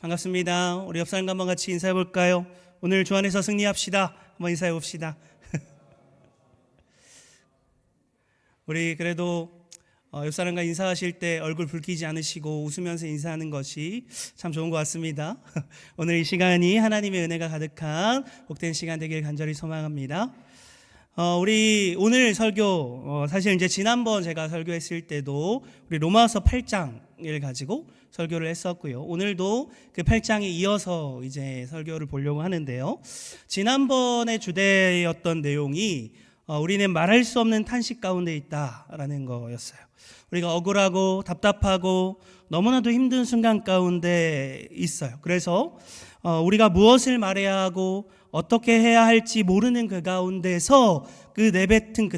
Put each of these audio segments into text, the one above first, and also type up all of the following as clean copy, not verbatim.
반갑습니다. 우리 옆 사람과 한번 같이 인사해 볼까요? 오늘 주 안에서 승리합시다. 한번 인사해 봅시다. 우리 그래도 옆 사람과 인사하실 때 얼굴 붉히지 않으시고 웃으면서 인사하는 것이 참 좋은 것 같습니다. 오늘 이 시간이 하나님의 은혜가 가득한 복된 시간 되길 간절히 소망합니다. 우리 오늘 설교, 사실 이제 지난번 제가 설교했을 때도 우리 로마서 8장을 가지고 설교를 했었고요. 오늘도 그 8장에 이어서 이제 설교를 보려고 하는데요. 지난번에 주제였던 내용이 우리는 말할 수 없는 탄식 가운데 있다라는 거였어요. 우리가 억울하고 답답하고 너무나도 힘든 순간 가운데 있어요. 그래서 우리가 무엇을 말해야 하고 어떻게 해야 할지 모르는 그 가운데서 그 내뱉은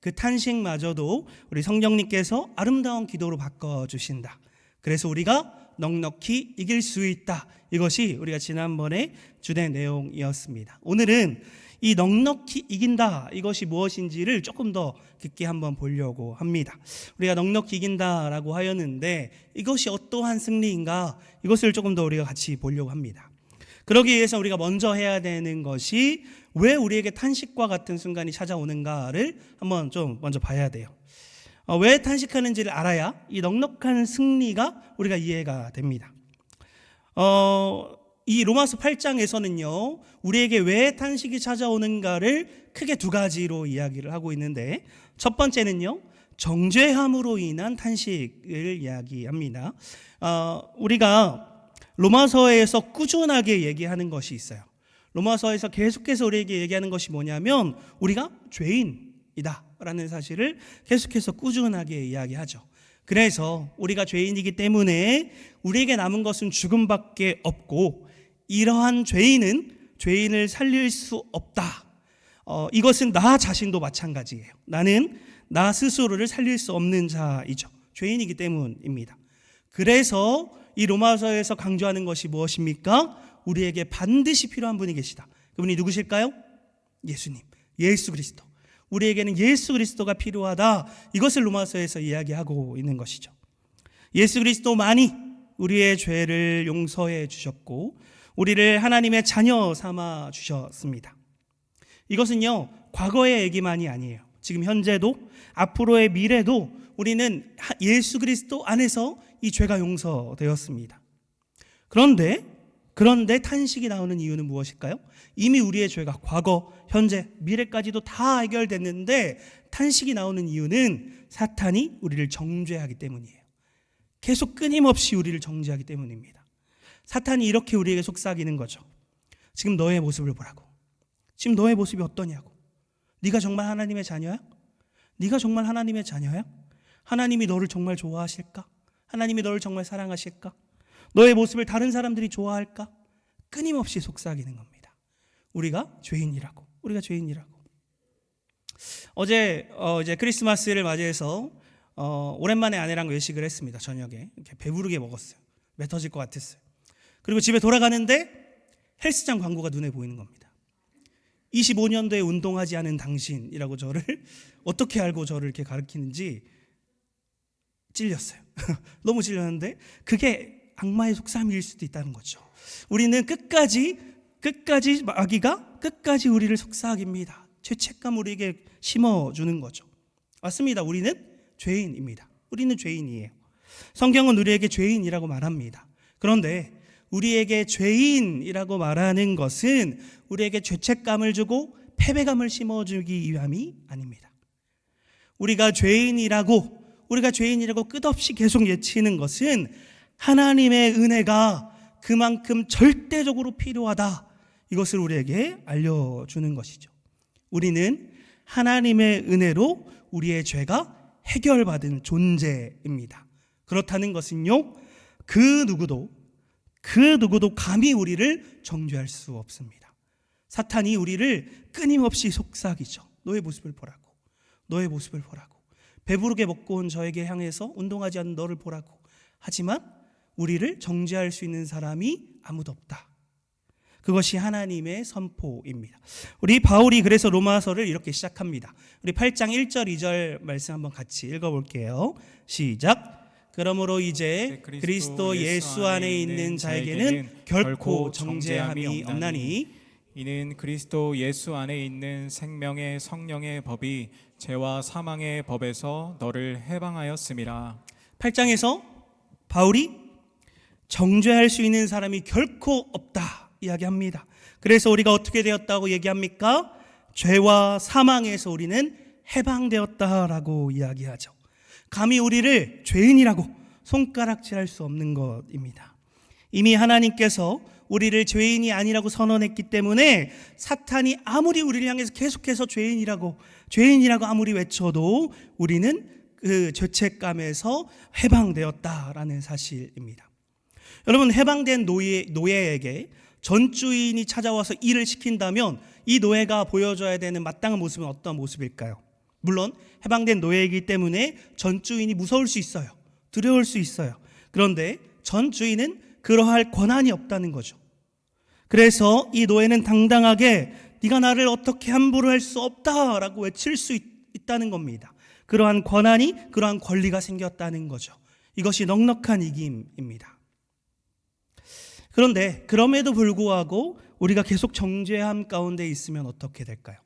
그 탄식마저도 우리 성령님께서 아름다운 기도로 바꿔주신다. 그래서 우리가 넉넉히 이길 수 있다. 이것이 우리가 지난번에 주된 내용이었습니다. 오늘은 이 넉넉히 이긴다, 이것이 무엇인지를 조금 더 깊게 한번 보려고 합니다. 우리가 넉넉히 이긴다라고 하였는데 이것이 어떠한 승리인가, 이것을 조금 더 우리가 같이 보려고 합니다. 그러기 위해서 우리가 먼저 해야 되는 것이 왜 우리에게 탄식과 같은 순간이 찾아오는가를 한번 좀 먼저 봐야 돼요. 왜 탄식하는지를 알아야 이 넉넉한 승리가 우리가 이해가 됩니다. 이 로마서 8장에서는요, 우리에게 왜 탄식이 찾아오는가를 크게 두 가지로 이야기를 하고 있는데, 첫 번째는요, 정죄함으로 인한 탄식을 이야기합니다. 우리가 로마서에서 꾸준하게 얘기하는 것이 있어요. 로마서에서 계속해서 우리에게 얘기하는 것이 뭐냐면 우리가 죄인이다 라는 사실을 계속해서 꾸준하게 이야기하죠. 그래서 우리가 죄인이기 때문에 우리에게 남은 것은 죽음밖에 없고, 이러한 죄인은 죄인을 살릴 수 없다. 이것은 나 자신도 마찬가지예요. 나는 나 스스로를 살릴 수 없는 자이죠. 죄인이기 때문입니다. 그래서 이 로마서에서 강조하는 것이 무엇입니까? 우리에게 반드시 필요한 분이 계시다. 그분이 누구실까요? 예수님, 예수 그리스도. 우리에게는 예수 그리스도가 필요하다. 이것을 로마서에서 이야기하고 있는 것이죠. 예수 그리스도만이 우리의 죄를 용서해 주셨고 우리를 하나님의 자녀 삼아 주셨습니다. 이것은요, 과거의 얘기만이 아니에요. 지금 현재도 앞으로의 미래도 우리는 예수 그리스도 안에서 이 죄가 용서되었습니다. 그런데 탄식이 나오는 이유는 무엇일까요? 이미 우리의 죄가 과거, 현재, 미래까지도 다 해결됐는데 탄식이 나오는 이유는 사탄이 우리를 정죄하기 때문이에요. 계속 끊임없이 우리를 정죄하기 때문입니다. 사탄이 이렇게 우리에게 속삭이는 거죠. 지금 너의 모습을 보라고. 지금 너의 모습이 어떠냐고. 네가 정말 하나님의 자녀야? 네가 정말 하나님의 자녀야? 하나님이 너를 정말 좋아하실까? 하나님이 너를 정말 사랑하실까? 너의 모습을 다른 사람들이 좋아할까? 끊임없이 속삭이는 겁니다. 우리가 죄인이라고. 어제 이제 크리스마스를 맞이해서 오랜만에 아내랑 외식을 했습니다. 저녁에 이렇게 배부르게 먹었어요. 배 터질 것 같았어요. 그리고 집에 돌아가는데 헬스장 광고가 눈에 보이는 겁니다. 25년도에 운동하지 않은 당신이라고 저를 어떻게 알고 저를 이렇게 가르치는지 찔렸어요. 너무 찔렸는데 그게 악마의 속삭임일 수도 있다는 거죠. 우리는 끝까지 마귀가 끝까지 우리를 속삭입니다. 죄책감 우리에게 심어주는 거죠. 맞습니다. 우리는 죄인입니다. 우리는 죄인이에요. 성경은 우리에게 죄인이라고 말합니다. 그런데 우리에게 죄인이라고 말하는 것은 우리에게 죄책감을 주고 패배감을 심어주기 위함이 아닙니다. 우리가 죄인이라고 끝없이 계속 외치는 것은 하나님의 은혜가 그만큼 절대적으로 필요하다. 이것을 우리에게 알려주는 것이죠. 우리는 하나님의 은혜로 우리의 죄가 해결받은 존재입니다. 그렇다는 것은요, 그 누구도 감히 우리를 정죄할 수 없습니다. 사탄이 우리를 끊임없이 속삭이죠. 너의 모습을 보라고. 배부르게 먹고 온 저에게 향해서 운동하지 않는 너를 보라고. 하지만 우리를 정죄할 수 있는 사람이 아무도 없다. 그것이 하나님의 선포입니다. 우리 바울이 그래서 로마서를 이렇게 시작합니다. 우리 8장 1절 2절 말씀 한번 같이 읽어볼게요. 시작. 그러므로 이제 그리스도 예수 안에 있는 자에게는 결코 정죄함이 없나니 이는 그리스도 예수 안에 있는 생명의 성령의 법이 죄와 사망의 법에서 너를 해방하였음이라. 8장에서 바울이 정죄할 수 있는 사람이 결코 없다 이야기합니다. 그래서 우리가 어떻게 되었다고 얘기합니까? 죄와 사망에서 우리는 해방되었다라고 이야기하죠. 감히 우리를 죄인이라고 손가락질할 수 없는 것입니다. 이미 하나님께서 우리를 죄인이 아니라고 선언했기 때문에 사탄이 아무리 우리를 향해서 계속해서 죄인이라고 아무리 외쳐도 우리는 그 죄책감에서 해방되었다라는 사실입니다. 여러분, 해방된 노예에게 전주인이 찾아와서 일을 시킨다면 이 노예가 보여줘야 되는 마땅한 모습은 어떤 모습일까요? 물론 해방된 노예이기 때문에 전주인이 무서울 수 있어요. 두려울 수 있어요. 그런데 전주인은 그러할 권한이 없다는 거죠. 그래서 이 노예는 당당하게 네가 나를 어떻게 함부로 할 수 없다라고 외칠 수 있다는 겁니다. 그러한 권한이, 그러한 권리가 생겼다는 거죠. 이것이 넉넉한 이김입니다. 그런데 그럼에도 불구하고 우리가 계속 정죄함 가운데 있으면 어떻게 될까요?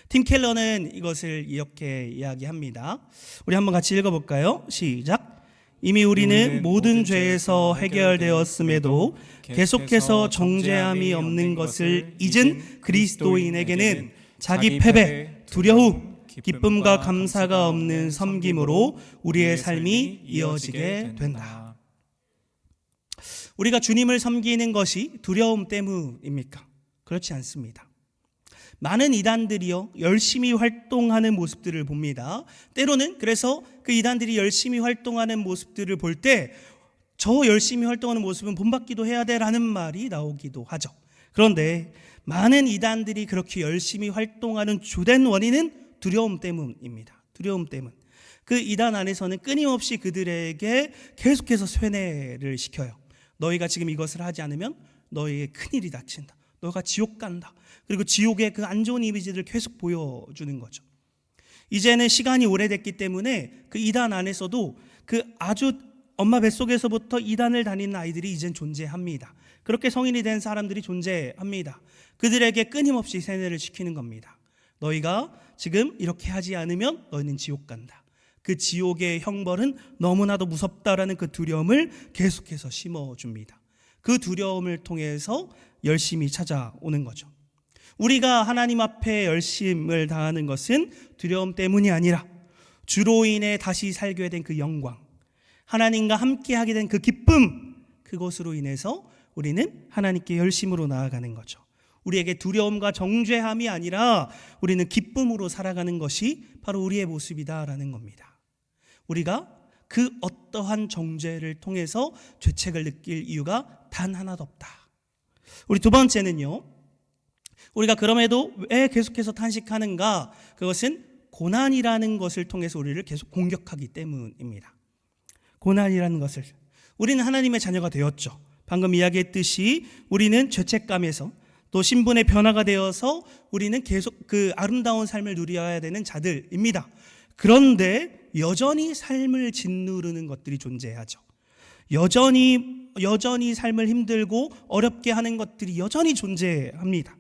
팀 켈러는 이것을 이렇게 이야기합니다. 우리 한번 같이 읽어볼까요? 시작. 이미 우리는 모든 죄에서 해결되었음에도 계속해서 정죄함이 없는 것을 잊은 그리스도인에게는 자기 패배, 두려움, 기쁨과 감사가 없는 섬김으로 우리의 삶이 이어지게 된다. 우리가 주님을 섬기는 것이 두려움 때문입니까? 그렇지 않습니다. 많은 이단들이요 열심히 활동하는 모습들을 봅니다. 때로는 그래서 그 이단들이 열심히 활동하는 모습들을 볼 때 저 열심히 활동하는 모습은 본받기도 해야 돼라는 말이 나오기도 하죠. 그런데 많은 이단들이 그렇게 열심히 활동하는 주된 원인은 두려움 때문입니다. 두려움 때문. 그 이단 안에서는 끊임없이 그들에게 계속해서 쇠뇌를 시켜요. 너희가 지금 이것을 하지 않으면 너희에게 큰일이 닥친다. 너가 지옥 간다. 그리고 지옥의 그 안 좋은 이미지를 계속 보여주는 거죠. 이제는 시간이 오래됐기 때문에 그 이단 안에서도 그 아주 엄마 뱃속에서부터 이단을 다니는 아이들이 이젠 존재합니다. 그렇게 성인이 된 사람들이 존재합니다. 그들에게 끊임없이 세뇌를 시키는 겁니다. 너희가 지금 이렇게 하지 않으면 너희는 지옥 간다. 그 지옥의 형벌은 너무나도 무섭다라는 그 두려움을 계속해서 심어줍니다. 그 두려움을 통해서 열심히 찾아오는 거죠. 우리가 하나님 앞에 열심을 다하는 것은 두려움 때문이 아니라 주로 인해 다시 살게 된 그 영광, 하나님과 함께 하게 된 그 기쁨, 그것으로 인해서 우리는 하나님께 열심으로 나아가는 거죠. 우리에게 두려움과 정죄함이 아니라 우리는 기쁨으로 살아가는 것이 바로 우리의 모습이다라는 겁니다. 우리가 그 어떠한 정죄를 통해서 죄책을 느낄 이유가 단 하나도 없다. 우리 두 번째는요, 우리가 그럼에도 왜 계속해서 탄식하는가? 그것은 고난이라는 것을 통해서 우리를 계속 공격하기 때문입니다. 고난이라는 것을, 우리는 하나님의 자녀가 되었죠. 방금 이야기했듯이 우리는 죄책감에서 또 신분의 변화가 되어서 우리는 계속 그 아름다운 삶을 누려야 되는 자들입니다. 그런데 여전히 삶을 짓누르는 것들이 존재하죠. 여전히 삶을 힘들고 어렵게 하는 것들이 여전히 존재합니다.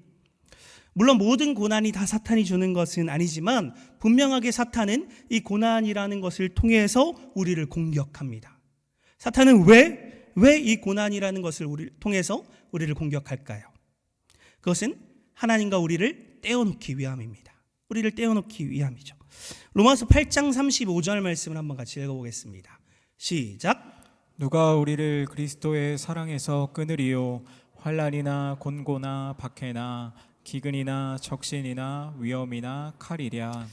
물론 모든 고난이 다 사탄이 주는 것은 아니지만 분명하게 사탄은 이 고난이라는 것을 통해서 우리를 공격합니다. 사탄은 왜 이 고난이라는 것을 통해서 우리를 공격할까요? 그것은 하나님과 우리를 떼어놓기 위함입니다. 우리를 떼어놓기 위함이죠. 로마서 8장 35절 말씀을 한번 같이 읽어보겠습니다. 시작. 누가 우리를 그리스도의 사랑에서 끊으리요? 환난이나 곤고나 박해나 기근이나 적신이나 위험이나 칼이랴.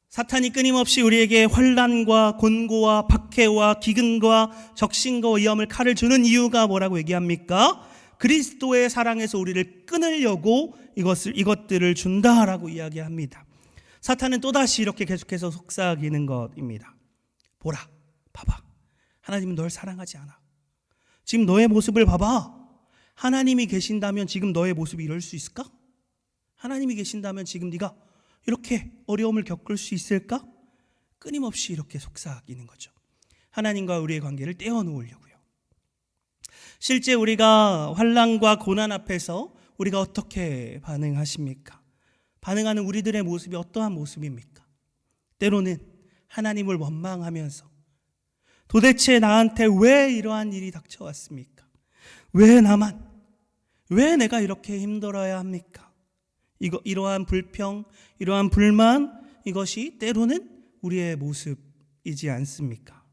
사탄이 끊임없이 우리에게 환난과 곤고와 박해와 기근과 적신과 위험을 칼을 주는 이유가 뭐라고 얘기합니까? 그리스도의 사랑에서 우리를 끊으려고 이것들을 준다라고 이야기합니다. 사탄은 또다시 이렇게 계속해서 속삭이는 것입니다. 보라, 봐봐. 하나님은 널 사랑하지 않아. 지금 너의 모습을 봐봐. 하나님이 계신다면 지금 너의 모습이 이럴 수 있을까? 하나님이 계신다면 지금 네가 이렇게 어려움을 겪을 수 있을까? 끊임없이 이렇게 속삭이는 거죠. 하나님과 우리의 관계를 떼어놓으려고요. 실제 우리가 환난과 고난 앞에서 우리가 어떻게 반응하십니까? 반응하는 우리들의 모습이 어떠한 모습입니까? 때로는 하나님을 원망하면서 도대체 나한테 왜 이러한 일이 닥쳐왔습니까? 왜 나만? 왜 내가 이렇게 힘들어야 합니까? 이러한 불평, 이러한 불만, 이것이 때로는 우리의 모습이지 않습니까?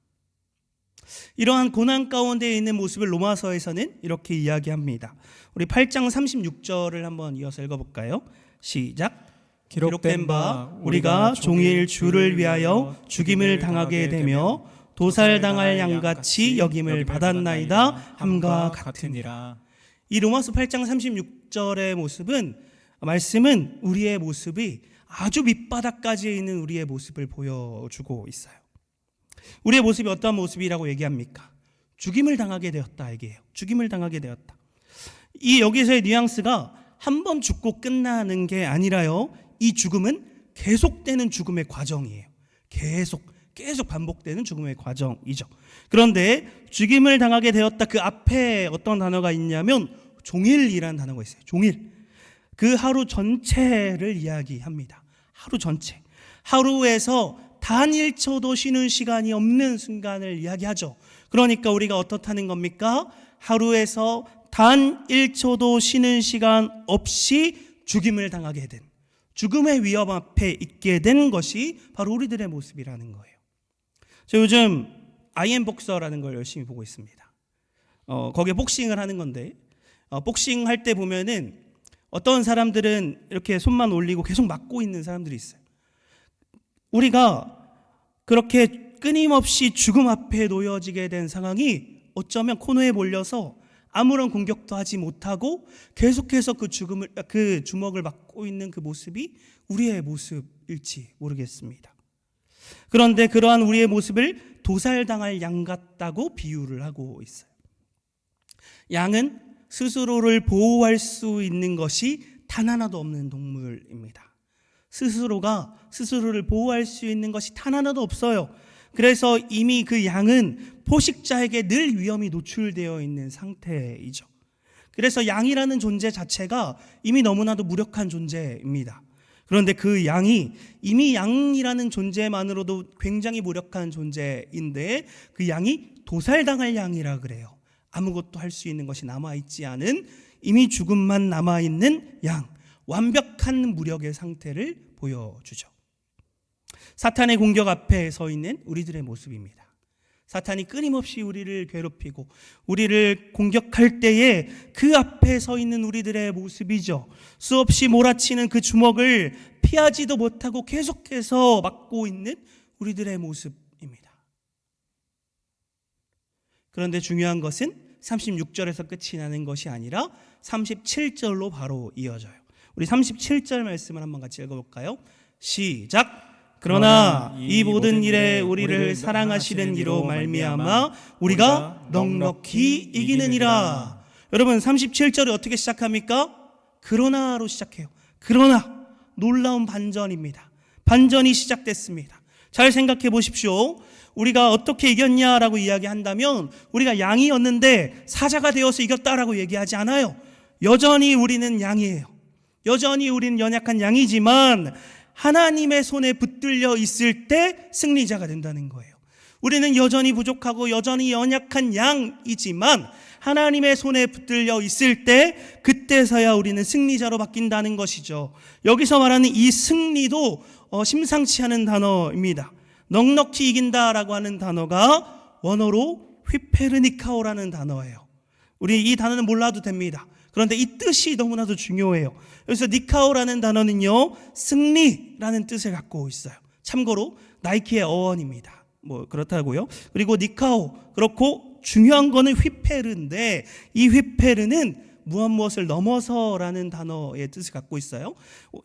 이러한 고난 가운데 있는 모습을 로마서에서는 이렇게 이야기합니다. 우리 8장 36절을 한번 이어서 읽어볼까요? 시작. 기록된 바 우리가 종일 주를 위하여 죽임을 당하게 되며 도살당할 양같이 여김을 받았나이다 함과 같으니라. 이 로마서 8장 36절의 말씀은 우리의 모습이 아주 밑바닥까지 있는 우리의 모습을 보여주고 있어요. 우리의 모습이 어떠한 모습이라고 얘기합니까? 죽임을 당하게 되었다 얘기해요. 죽임을 당하게 되었다. 이 여기서의 뉘앙스가 한 번 죽고 끝나는 게 아니라요, 이 죽음은 계속되는 죽음의 과정이에요. 계속 반복되는 죽음의 과정이죠. 그런데 죽임을 당하게 되었다, 그 앞에 어떤 단어가 있냐면 종일이라는 단어가 있어요. 종일. 그 하루 전체를 이야기합니다. 하루 전체. 하루에서 단 1초도 쉬는 시간이 없는 순간을 이야기하죠. 그러니까 우리가 어떻다는 겁니까? 하루에서 단 1초도 쉬는 시간 없이 죽임을 당하게 된, 죽음의 위험 앞에 있게 된 것이 바로 우리들의 모습이라는 거예요. 저 요즘 아이엠복서라는 걸 열심히 보고 있습니다. 거기에 복싱을 하는 건데, 복싱 할 때 보면은 어떤 사람들은 이렇게 손만 올리고 계속 맞고 있는 사람들이 있어요. 우리가 그렇게 끊임없이 죽음 앞에 놓여지게 된 상황이 어쩌면 코너에 몰려서 아무런 공격도 하지 못하고 계속해서 그 주먹을 맞고 있는 그 모습이 우리의 모습일지 모르겠습니다. 그런데 그러한 우리의 모습을 도살당할 양 같다고 비유를 하고 있어요. 양은 스스로를 보호할 수 있는 것이 단 하나도 없는 동물입니다. 스스로가 스스로를 보호할 수 있는 것이 단 하나도 없어요. 그래서 이미 그 양은 포식자에게 늘 위험이 노출되어 있는 상태이죠. 그래서 양이라는 존재 자체가 이미 너무나도 무력한 존재입니다. 그런데 그 양이 이미 양이라는 존재만으로도 굉장히 무력한 존재인데, 그 양이 도살당할 양이라 그래요. 아무것도 할 수 있는 것이 남아있지 않은, 이미 죽음만 남아있는 양, 완벽한 무력의 상태를 보여주죠. 사탄의 공격 앞에 서 있는 우리들의 모습입니다. 사탄이 끊임없이 우리를 괴롭히고 우리를 공격할 때에 그 앞에 서 있는 우리들의 모습이죠. 수없이 몰아치는 그 주먹을 피하지도 못하고 계속해서 맞고 있는 우리들의 모습입니다. 그런데 중요한 것은 36절에서 끝이 나는 것이 아니라 37절로 바로 이어져요. 우리 37절 말씀을 한번 같이 읽어볼까요? 시작. 그러나 이 모든 일에 우리를 사랑하시는 이로 말미암아 우리가 넉넉히 이기느니라. 여러분, 37절이 어떻게 시작합니까? 그러나로 시작해요. 그러나, 놀라운 반전입니다. 반전이 시작됐습니다. 잘 생각해 보십시오. 우리가 어떻게 이겼냐라고 이야기한다면 우리가 양이었는데 사자가 되어서 이겼다라고 얘기하지 않아요. 여전히 우리는 양이에요. 여전히 우리는 연약한 양이지만 하나님의 손에 붙들려 있을 때 승리자가 된다는 거예요. 우리는 여전히 부족하고 여전히 연약한 양이지만 하나님의 손에 붙들려 있을 때 그때서야 우리는 승리자로 바뀐다는 것이죠. 여기서 말하는 이 승리도 심상치 않은 단어입니다. 넉넉히 이긴다라고 하는 단어가 원어로 휘페르니카오라는 단어예요. 우리 이 단어는 몰라도 됩니다. 그런데 이 뜻이 너무나도 중요해요. 그래서 니카오라는 단어는요, 승리라는 뜻을 갖고 있어요. 참고로 나이키의 어원입니다. 그렇다고요. 그리고 니카오, 그렇고 중요한 거는 휘페르인데, 이 휘페르는 무엇을 넘어서라는 단어의 뜻을 갖고 있어요.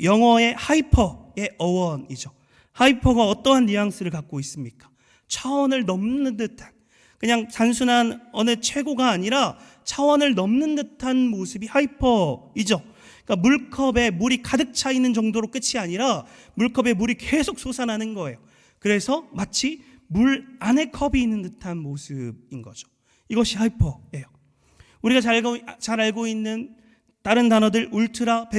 영어의 하이퍼의 어원이죠. 하이퍼가 어떠한 뉘앙스를 갖고 있습니까? 차원을 넘는 듯한, 그냥 단순한 어느 최고가 아니라 차원을 넘는 듯한 모습이 하이퍼이죠. 그러니까 물컵에 물이 가득 차 있는 정도로 끝이 아니라 물컵에 물이 계속 솟아나는 거예요. 그래서 마치 물 안에 컵이 있는 듯한 모습인 거죠. 이것이 하이퍼예요. 우리가 잘 알고 있는 다른 단어들 울트라,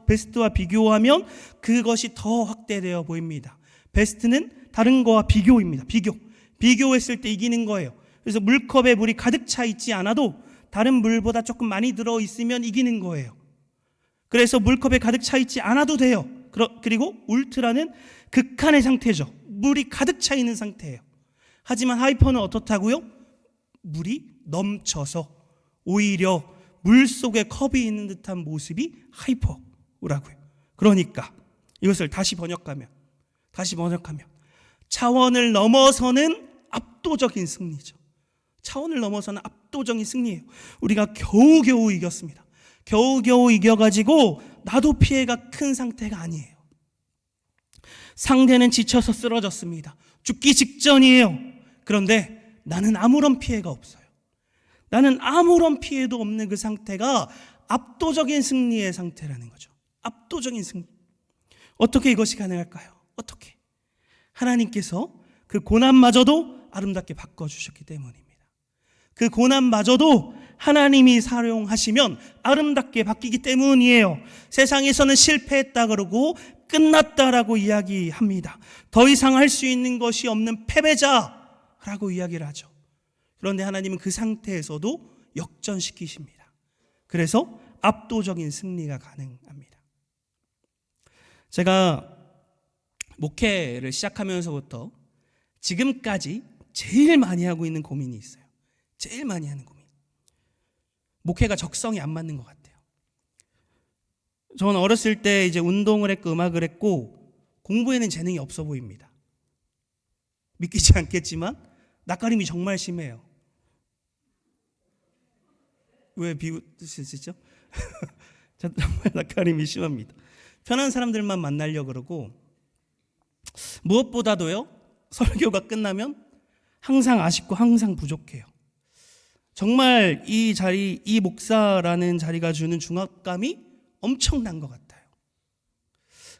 베스트와 비교하면 그것이 더 확대되어 보입니다. 베스트는 다른 거와 비교입니다. 비교했을 때 이기는 거예요. 그래서 물컵에 물이 가득 차 있지 않아도 다른 물보다 조금 많이 들어 있으면 이기는 거예요. 그래서 물컵에 가득 차 있지 않아도 돼요. 그리고 울트라는 극한의 상태죠. 물이 가득 차 있는 상태예요. 하지만 하이퍼는 어떻다고요? 물이 넘쳐서 오히려 물 속에 컵이 있는 듯한 모습이 하이퍼라고요. 그러니까 이것을 다시 번역하면 차원을 넘어서는 압도적인 승리죠. 차원을 넘어서는 압도적인 승리예요. 우리가 겨우겨우 이겼습니다. 겨우겨우 이겨가지고 나도 피해가 큰 상태가 아니에요. 상대는 지쳐서 쓰러졌습니다. 죽기 직전이에요. 그런데 나는 아무런 피해가 없어요. 나는 아무런 피해도 없는 그 상태가 압도적인 승리의 상태라는 거죠. 압도적인 승리. 어떻게 이것이 가능할까요? 어떻게? 하나님께서 그 고난마저도 아름답게 바꿔주셨기 때문입니다. 그 고난마저도 하나님이 사용하시면 아름답게 바뀌기 때문이에요. 세상에서는 실패했다 그러고 끝났다라고 이야기합니다. 더 이상 할 수 있는 것이 없는 패배자라고 이야기를 하죠. 그런데 하나님은 그 상태에서도 역전시키십니다. 그래서 압도적인 승리가 가능합니다. 제가 목회를 시작하면서부터 지금까지 제일 많이 하고 있는 고민이 있어요. 제일 많이 하는 고민. 목회가 적성이 안 맞는 것 같아요. 저는 어렸을 때 이제 운동을 했고 음악을 했고 공부에는 재능이 없어 보입니다. 믿기지 않겠지만 낯가림이 정말 심해요. 왜 비웃으시죠? 정말 낯가림이 심합니다. 편한 사람들만 만나려고 그러고 무엇보다도요 설교가 끝나면 항상 아쉽고 항상 부족해요. 정말 이 목사라는 자리가 주는 중압감이 엄청난 것 같아요.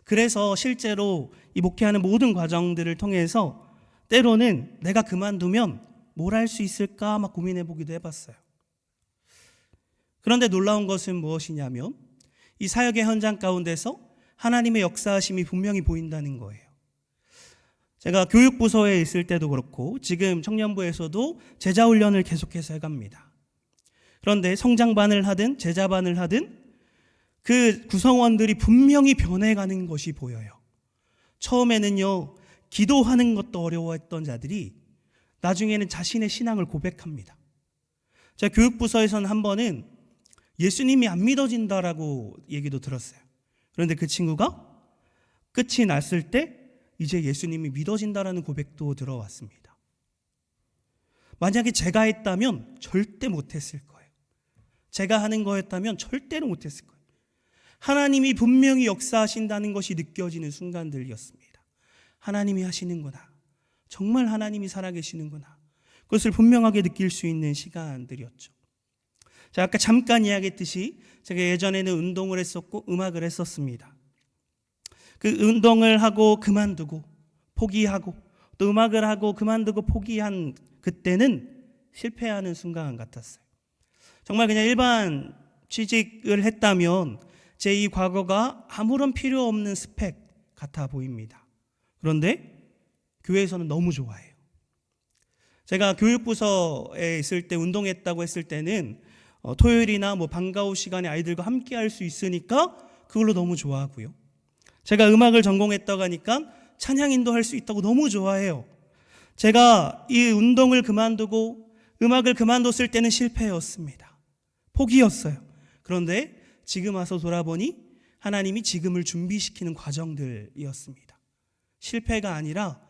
그래서 실제로 이 목회하는 모든 과정들을 통해서 때로는 내가 그만두면 뭘 할 수 있을까 막 고민해 보기도 해봤어요. 그런데 놀라운 것은 무엇이냐면 이 사역의 현장 가운데서 하나님의 역사하심이 분명히 보인다는 거예요. 제가 교육부서에 있을 때도 그렇고 지금 청년부에서도 제자훈련을 계속해서 해갑니다. 그런데 성장반을 하든 제자반을 하든 그 구성원들이 분명히 변해가는 것이 보여요. 처음에는요 기도하는 것도 어려워했던 자들이 나중에는 자신의 신앙을 고백합니다. 제가 교육부서에서는 한 번은 예수님이 안 믿어진다라고 얘기도 들었어요. 그런데 그 친구가 끝이 났을 때 이제 예수님이 믿어진다라는 고백도 들어왔습니다. 만약에 제가 했다면 절대 못했을 거예요. 제가 하는 거였다면 절대로 못했을 거예요. 하나님이 분명히 역사하신다는 것이 느껴지는 순간들이었습니다. 하나님이 하시는구나. 정말 하나님이 살아계시는구나. 그것을 분명하게 느낄 수 있는 시간들이었죠. 자, 아까 잠깐 이야기했듯이 제가 예전에는 운동을 했었고 음악을 했었습니다. 그 운동을 하고 그만두고 포기하고 또 음악을 하고 그만두고 포기한 그때는 실패하는 순간 같았어요. 정말 그냥 일반 취직을 했다면 제 이 과거가 아무런 필요 없는 스펙 같아 보입니다. 그런데 교회에서는 너무 좋아해요. 제가 교육부서에 있을 때 운동했다고 했을 때는 토요일이나 방과 후 시간에 아이들과 함께 할 수 있으니까 그걸로 너무 좋아하고요. 제가 음악을 전공했다고 하니까 찬양 인도할 수 있다고 너무 좋아해요. 제가 이 운동을 그만두고 음악을 그만뒀을 때는 실패였습니다. 포기였어요. 그런데 지금 와서 돌아보니 하나님이 지금을 준비시키는 과정들이었습니다. 실패가 아니라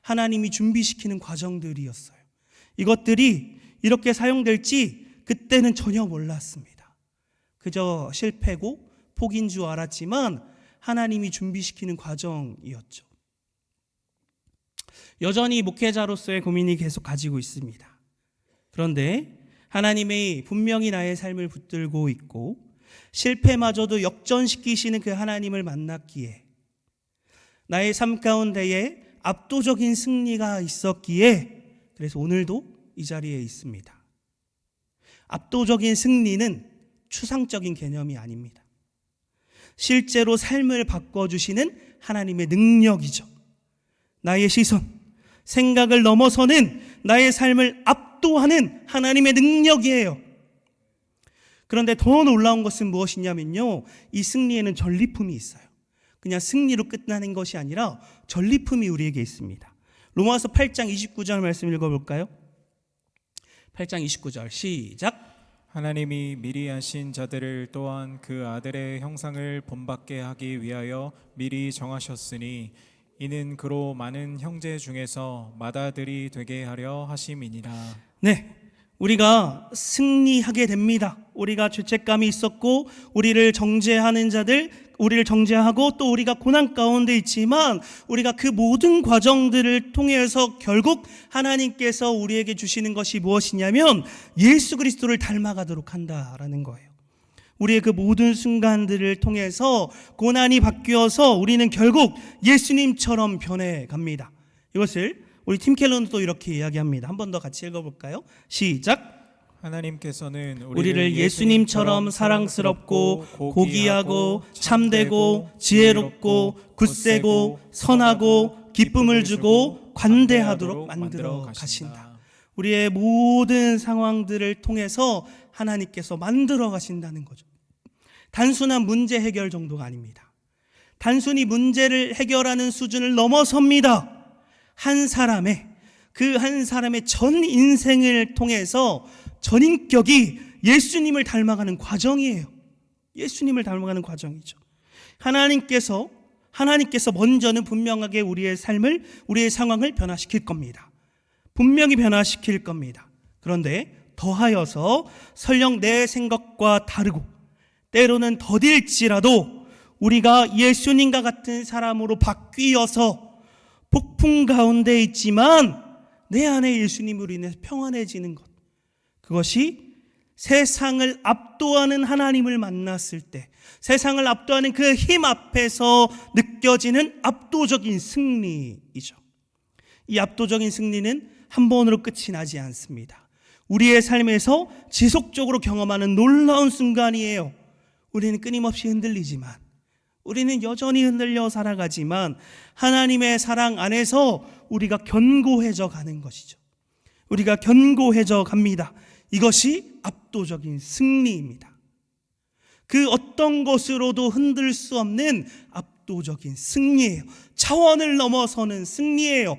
하나님이 준비시키는 과정들이었어요. 이것들이 이렇게 사용될지 그때는 전혀 몰랐습니다. 그저 실패고 포기인 줄 알았지만 하나님이 준비시키는 과정이었죠. 여전히 목회자로서의 고민이 계속 가지고 있습니다. 그런데 하나님이 분명히 나의 삶을 붙들고 있고 실패마저도 역전시키시는 그 하나님을 만났기에 나의 삶 가운데에 압도적인 승리가 있었기에 그래서 오늘도 이 자리에 있습니다. 압도적인 승리는 추상적인 개념이 아닙니다. 실제로 삶을 바꿔주시는 하나님의 능력이죠. 나의 시선, 생각을 넘어서는 나의 삶을 압도하는 하나님의 능력이에요. 그런데 더 놀라운 것은 무엇이냐면요, 이 승리에는 전리품이 있어요. 그냥 승리로 끝나는 것이 아니라 전리품이 우리에게 있습니다. 로마서 8장 29절 말씀 읽어볼까요? 8장 29절 시작. 하나님이 미리 하신 자들을 또한 그 아들의 형상을 본받게 하기 위하여 미리 정하셨으니 이는 그로 많은 형제 중에서 맏아들이 되게 하려 하심이니라. 네, 우리가 승리하게 됩니다. 우리가 죄책감이 있었고 우리를 정죄하는 자들, 우리를 정죄하고 또 우리가 고난 가운데 있지만 우리가 그 모든 과정들을 통해서 결국 하나님께서 우리에게 주시는 것이 무엇이냐면 예수 그리스도를 닮아가도록 한다라는 거예요. 우리의 그 모든 순간들을 통해서 고난이 바뀌어서 우리는 결국 예수님처럼 변해갑니다. 이것을 우리 팀 켈러는 또 이렇게 이야기합니다. 한 번 더 같이 읽어볼까요? 시작. 하나님께서는 우리를 예수님처럼 사랑스럽고 고귀하고 참되고 지혜롭고 굳세고 선하고 기쁨을 주고 관대하도록 만들어 가신다. 우리의 모든 상황들을 통해서 하나님께서 만들어 가신다는 거죠. 단순한 문제 해결 정도가 아닙니다. 단순히 문제를 해결하는 수준을 넘어섭니다. 한 사람의 전 인생을 통해서 전인격이 예수님을 닮아가는 과정이에요. 예수님을 닮아가는 과정이죠. 하나님께서 먼저는 분명하게 우리의 삶을, 우리의 상황을 변화시킬 겁니다. 분명히 변화시킬 겁니다. 그런데 더하여서 설령 내 생각과 다르고 때로는 더딜지라도 우리가 예수님과 같은 사람으로 바뀌어서 폭풍 가운데 있지만 내 안에 예수님으로 인해서 평안해지는 것, 그것이 세상을 압도하는 하나님을 만났을 때 세상을 압도하는 그 힘 앞에서 느껴지는 압도적인 승리이죠. 이 압도적인 승리는 한 번으로 끝이 나지 않습니다. 우리의 삶에서 지속적으로 경험하는 놀라운 순간이에요. 우리는 끊임없이 흔들리지만, 우리는 여전히 흔들려 살아가지만 하나님의 사랑 안에서 우리가 견고해져 가는 것이죠. 우리가 견고해져 갑니다. 이것이 압도적인 승리입니다. 그 어떤 것으로도 흔들 수 없는 압도적인 승리예요. 차원을 넘어서는 승리예요.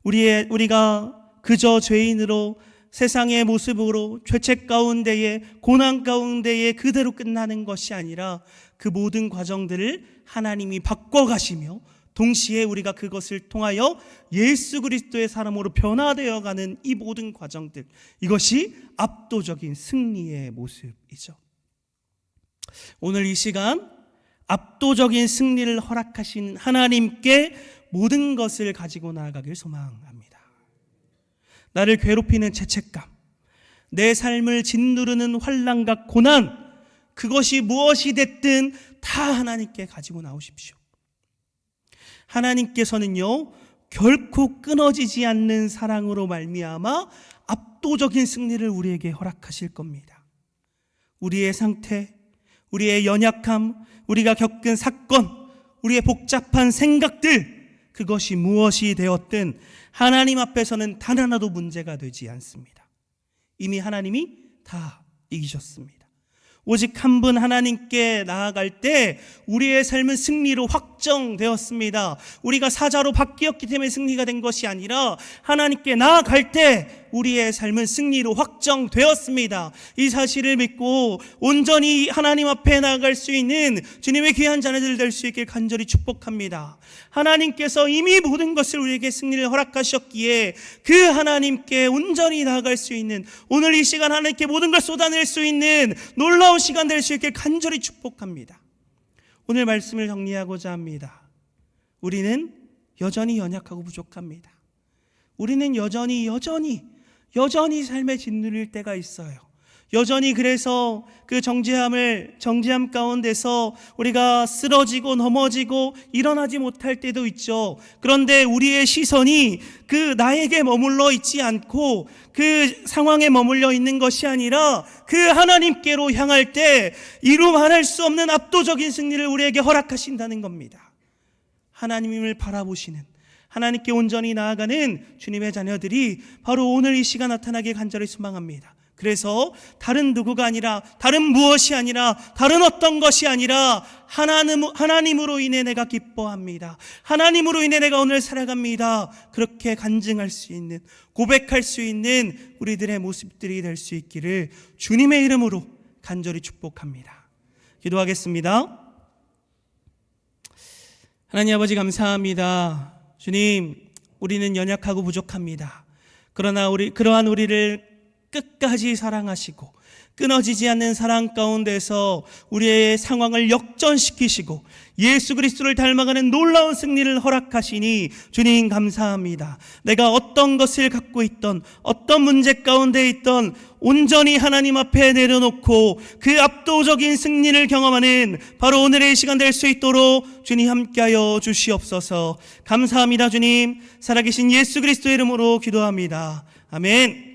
우리가 그저 죄인으로 세상의 모습으로 죄책 가운데에 고난 가운데에 그대로 끝나는 것이 아니라 그 모든 과정들을 하나님이 바꿔가시며 동시에 우리가 그것을 통하여 예수 그리스도의 사람으로 변화되어가는 이 모든 과정들, 이것이 압도적인 승리의 모습이죠. 오늘 이 시간 압도적인 승리를 허락하신 하나님께 모든 것을 가지고 나아가길 소망합니다. 나를 괴롭히는 죄책감, 내 삶을 짓누르는 환난과 고난, 그것이 무엇이 됐든 다 하나님께 가지고 나오십시오. 하나님께서는요, 결코 끊어지지 않는 사랑으로 말미암아 압도적인 승리를 우리에게 허락하실 겁니다. 우리의 상태, 우리의 연약함, 우리가 겪은 사건, 우리의 복잡한 생각들, 그것이 무엇이 되었든 하나님 앞에서는 단 하나도 문제가 되지 않습니다. 이미 하나님이 다 이기셨습니다. 오직 한 분 하나님께 나아갈 때 우리의 삶은 승리로 확정되었습니다. 우리가 사자로 바뀌었기 때문에 승리가 된 것이 아니라 하나님께 나아갈 때 우리의 삶은 승리로 확정되었습니다. 이 사실을 믿고 온전히 하나님 앞에 나아갈 수 있는 주님의 귀한 자녀들 될 수 있길 간절히 축복합니다. 하나님께서 이미 모든 것을 우리에게 승리를 허락하셨기에 그 하나님께 온전히 나아갈 수 있는, 오늘 이 시간 하나님께 모든 걸 쏟아낼 수 있는 놀라운 시간 될 수 있길 간절히 축복합니다. 오늘 말씀을 정리하고자 합니다. 우리는 여전히 연약하고 부족합니다. 우리는 여전히 삶에 짓누릴 때가 있어요. 여전히 그래서 그 정죄함 가운데서 우리가 쓰러지고 넘어지고 일어나지 못할 때도 있죠. 그런데 우리의 시선이 그 나에게 머물러 있지 않고 그 상황에 머물러 있는 것이 아니라 그 하나님께로 향할 때 이루 말할 수 없는 압도적인 승리를 우리에게 허락하신다는 겁니다. 하나님을 바라보시는, 하나님께 온전히 나아가는 주님의 자녀들이 바로 오늘 이 시간 나타나길 간절히 소망합니다. 그래서 다른 누구가 아니라, 다른 무엇이 아니라, 다른 어떤 것이 아니라 하나님으로 인해 내가 기뻐합니다. 하나님으로 인해 내가 오늘 살아갑니다. 그렇게 간증할 수 있는, 고백할 수 있는 우리들의 모습들이 될 수 있기를 주님의 이름으로 간절히 축복합니다. 기도하겠습니다. 하나님 아버지 감사합니다. 주님, 우리는 연약하고 부족합니다. 그러나 그러한 우리를 끝까지 사랑하시고 끊어지지 않는 사랑 가운데서 우리의 상황을 역전시키시고 예수 그리스도를 닮아가는 놀라운 승리를 허락하시니 주님 감사합니다. 내가 어떤 것을 갖고 있던, 어떤 문제 가운데 있던 온전히 하나님 앞에 내려놓고 그 압도적인 승리를 경험하는 바로 오늘의 시간 될 수 있도록 주님 함께하여 주시옵소서. 감사합니다. 주님, 살아계신 예수 그리스도의 이름으로 기도합니다. 아멘.